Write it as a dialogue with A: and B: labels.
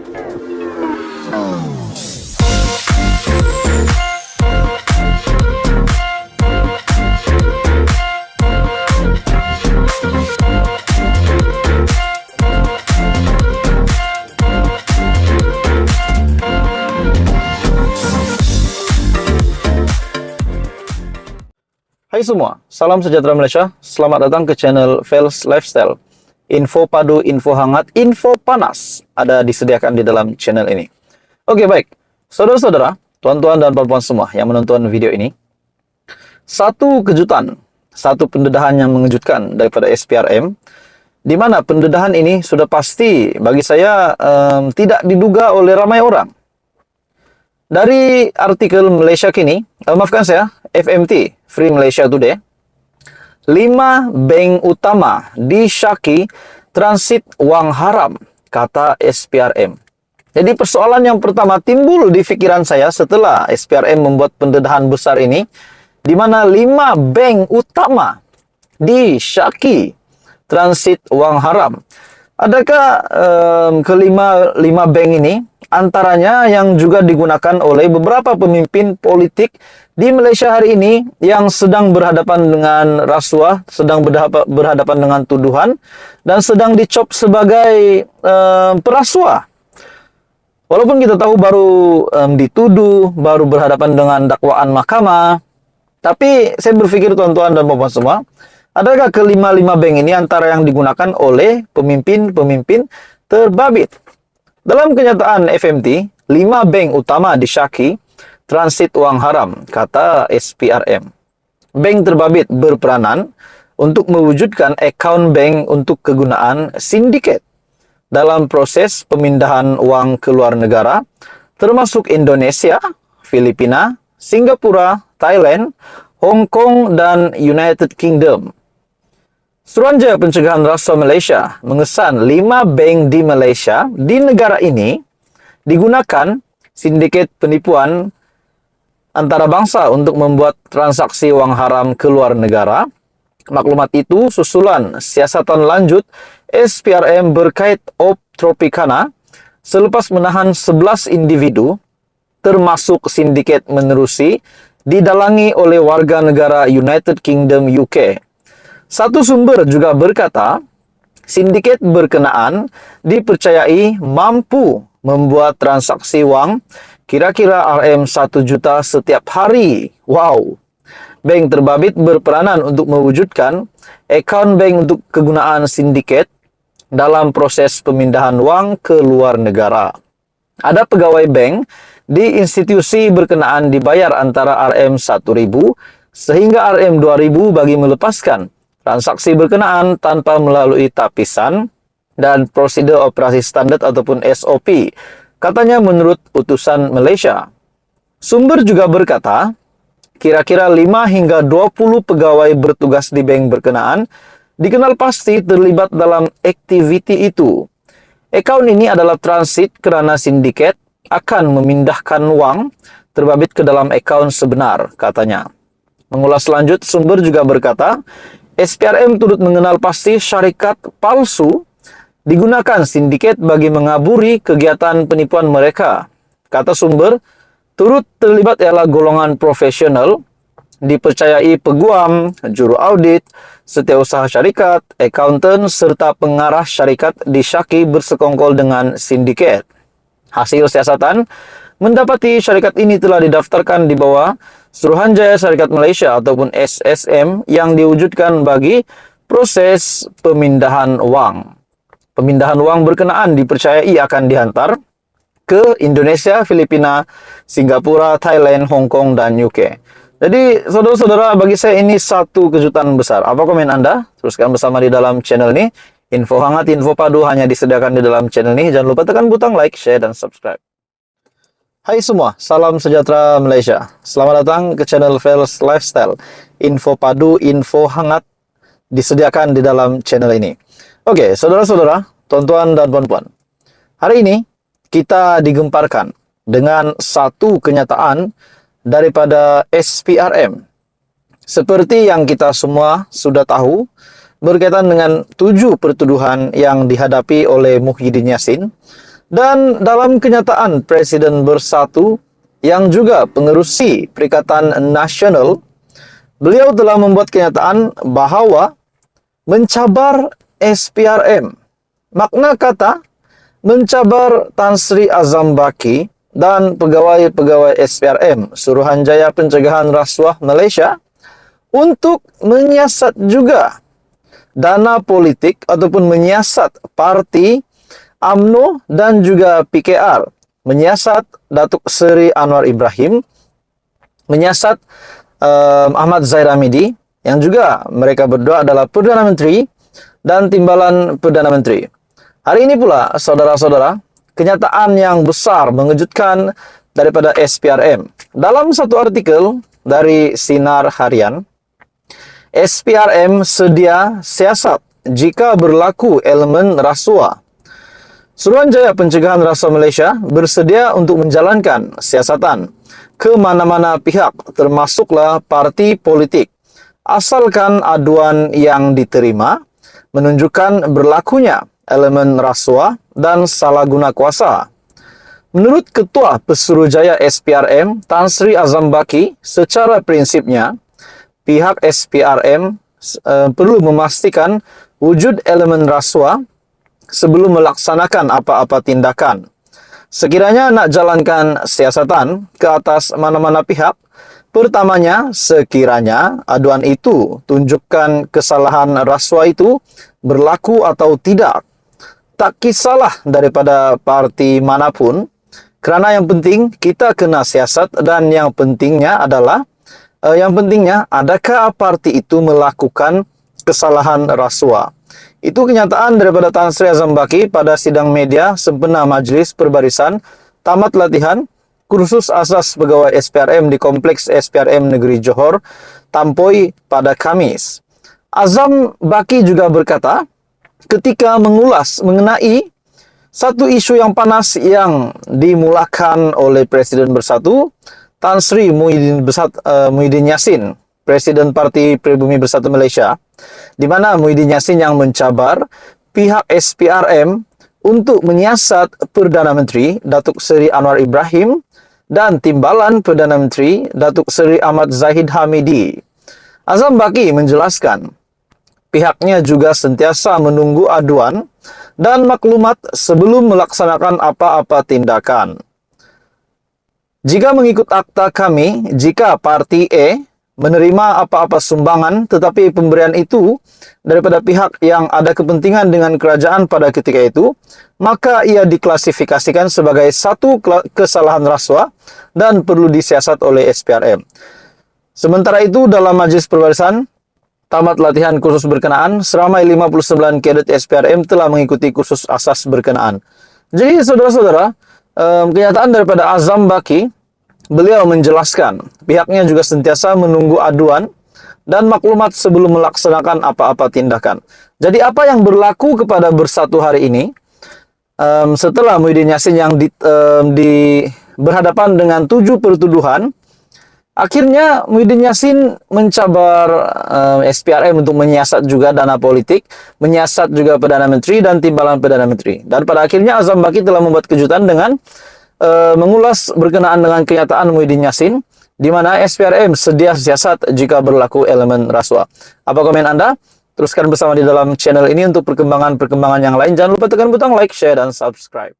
A: Hai semua, salam sejahtera Malaysia. Selamat datang ke channel Fels Lifestyle. Info padu, info hangat, info panas ada disediakan di dalam channel ini. Oke, baik. Saudara-saudara, tuan-tuan dan puan-puan semua yang menonton video ini. Satu kejutan, satu pendedahan yang mengejutkan daripada SPRM, di mana pendedahan ini sudah pasti bagi saya tidak diduga oleh ramai orang. Dari artikel Malaysia Kini, maafkan saya, FMT, Free Malaysia Today, 5 bank utama disyaki transit wang haram, kata SPRM. Jadi persoalan yang pertama timbul di fikiran saya setelah SPRM membuat pendedahan besar ini, di mana 5 bank utama disyaki transit wang haram. Adakah kelima bank ini antaranya yang juga digunakan oleh beberapa pemimpin politik di Malaysia hari ini yang sedang berhadapan dengan rasuah, sedang berhadapan dengan tuduhan, dan sedang dicop sebagai perasuah. Walaupun kita tahu baru dituduh, baru berhadapan dengan dakwaan mahkamah, tapi saya berpikir tuan-tuan dan puan-puan semua, adakah kelima bank ini antara yang digunakan oleh pemimpin-pemimpin terbabit? Dalam kenyataan FMT, 5 bank utama disyaki transit wang haram, kata SPRM. Bank terbabit berperanan untuk mewujudkan akaun bank untuk kegunaan sindiket dalam proses pemindahan wang ke luar negara, termasuk Indonesia, Filipina, Singapura, Thailand, Hong Kong, dan United Kingdom. Suruhanjaya Pencegahan Rasuah Malaysia mengesan 5 bank di Malaysia di negara ini digunakan sindiket penipuan antarabangsa untuk membuat transaksi wang haram ke luar negara. Maklumat itu susulan siasatan lanjut SPRM berkait Op Tropicana selepas menahan 11 individu termasuk sindiket menerusi didalangi oleh warga negara United Kingdom UK. Satu sumber juga berkata, sindiket berkenaan dipercayai mampu membuat transaksi wang kira-kira RM1 juta setiap hari. Wow! Bank terbabit berperanan untuk mewujudkan akaun bank untuk kegunaan sindiket dalam proses pemindahan wang ke luar negara. Ada pegawai bank di institusi berkenaan dibayar antara RM1.000 sehingga RM2.000 bagi melepaskan transaksi berkenaan tanpa melalui tapisan dan prosedur operasi standar ataupun SOP, katanya menurut utusan Malaysia. Sumber juga berkata, kira-kira 5 hingga 20 pegawai bertugas di bank berkenaan dikenal pasti terlibat dalam aktiviti itu. Akaun ini adalah transit kerana sindiket akan memindahkan wang terbabit ke dalam akaun sebenar, katanya. Mengulas lanjut, sumber juga berkata, SPRM turut mengenal pasti syarikat palsu digunakan sindiket bagi mengaburi kegiatan penipuan mereka. Kata sumber, turut terlibat ialah golongan profesional, dipercayai peguam, juru audit, setiausaha syarikat, accountant, serta pengarah syarikat disyaki bersekongkol dengan sindiket. Hasil siasatan mendapati syarikat ini telah didaftarkan di bawah Suruhanjaya Syarikat Malaysia ataupun SSM yang diwujudkan bagi proses pemindahan wang. Pemindahan wang berkenaan dipercayai akan dihantar ke Indonesia, Filipina, Singapura, Thailand, Hong Kong, dan UK. Jadi, saudara-saudara, bagi saya ini satu kejutan besar. Apa komen Anda? Teruskan bersama di dalam channel ini. Info hangat, info padu hanya disediakan di dalam channel ini. Jangan lupa tekan butang like, share, dan subscribe. Hai semua, salam sejahtera Malaysia. Selamat datang ke channel Fels Lifestyle. Info padu, info hangat disediakan di dalam channel ini. Oke, saudara-saudara, tuan-tuan dan puan-puan. Hari ini kita digemparkan dengan satu kenyataan daripada SPRM. Seperti yang kita semua sudah tahu, berkaitan dengan 7 pertuduhan yang dihadapi oleh Muhyiddin Yassin Dan dalam kenyataan Presiden Bersatu yang juga pengerusi Perikatan Nasional, beliau telah membuat kenyataan bahwa mencabar SPRM. Makna kata mencabar Tan Sri Azam Baki dan pegawai-pegawai SPRM Suruhanjaya Pencegahan Rasuah Malaysia untuk menyiasat juga dana politik ataupun menyiasat parti UMNO dan juga PKR, menyiasat Datuk Seri Anwar Ibrahim, menyiasat Ahmad Zahid Hamidi, yang juga mereka berdua adalah Perdana Menteri dan Timbalan Perdana Menteri. Hari ini pula, saudara-saudara, kenyataan yang besar mengejutkan daripada SPRM. Dalam satu artikel dari Sinar Harian, SPRM sedia siasat jika berlaku elemen rasuah. Suruhanjaya Pencegahan Rasuah Malaysia bersedia untuk menjalankan siasatan ke mana-mana pihak, termasuklah parti politik, asalkan aduan yang diterima menunjukkan berlakunya elemen rasuah dan salah guna kuasa. Menurut Ketua Pesuruhjaya SPRM, Tan Sri Azam Baki, secara prinsipnya, pihak SPRM perlu memastikan wujud elemen rasuah sebelum melaksanakan apa-apa tindakan. Sekiranya nak jalankan siasatan ke atas mana-mana pihak, pertamanya, sekiranya aduan itu tunjukkan kesalahan rasuah itu berlaku atau tidak. Tak kisahlah daripada parti manapun, kerana yang penting kita kena siasat dan yang pentingnya adalah adakah parti itu melakukan kesalahan rasuah. Itu kenyataan daripada Tan Sri Azam Baki pada sidang media sempena Majlis Perbarisan tamat latihan kursus asas pegawai SPRM di Kompleks SPRM Negeri Johor, Tampoi pada Khamis. Azam Baki juga berkata, ketika mengulas mengenai satu isu yang panas yang dimulakan oleh Presiden Bersatu, Tan Sri Muhyiddin Yassin, Presiden Parti Pribumi Bersatu Malaysia, di mana Muhyiddin Yassin yang mencabar pihak SPRM untuk menyiasat Perdana Menteri Datuk Seri Anwar Ibrahim dan Timbalan Perdana Menteri Datuk Seri Ahmad Zahid Hamidi. Azam Baki menjelaskan, pihaknya juga sentiasa menunggu aduan dan maklumat sebelum melaksanakan apa-apa tindakan. Jika mengikut akta kami, jika parti A menerima apa-apa sumbangan tetapi pemberian itu daripada pihak yang ada kepentingan dengan kerajaan pada ketika itu, maka ia diklasifikasikan sebagai satu kesalahan rasuah dan perlu disiasat oleh SPRM. Sementara itu, dalam Majlis Perbarisan tamat latihan kursus berkenaan, seramai 59 kadet SPRM telah mengikuti kursus asas berkenaan. Jadi, saudara-saudara, kenyataan daripada Azam Baki, beliau menjelaskan pihaknya juga sentiasa menunggu aduan dan maklumat sebelum melaksanakan apa-apa tindakan. Jadi apa yang berlaku kepada Bersatu hari ini, setelah Muhyiddin Yassin yang berhadapan dengan 7 pertuduhan, akhirnya Muhyiddin Yassin mencabar SPRM untuk menyiasat juga dana politik, menyiasat juga Perdana Menteri dan Timbalan Perdana Menteri. Dan pada akhirnya Azam Baki telah membuat kejutan dengan mengulas berkenaan dengan kenyataan Muhyiddin Yassin, di mana SPRM sedia siasat jika berlaku elemen rasuah. Apa komen Anda? Teruskan bersama di dalam channel ini untuk perkembangan-perkembangan yang lain. Jangan lupa tekan butang like, share, dan subscribe.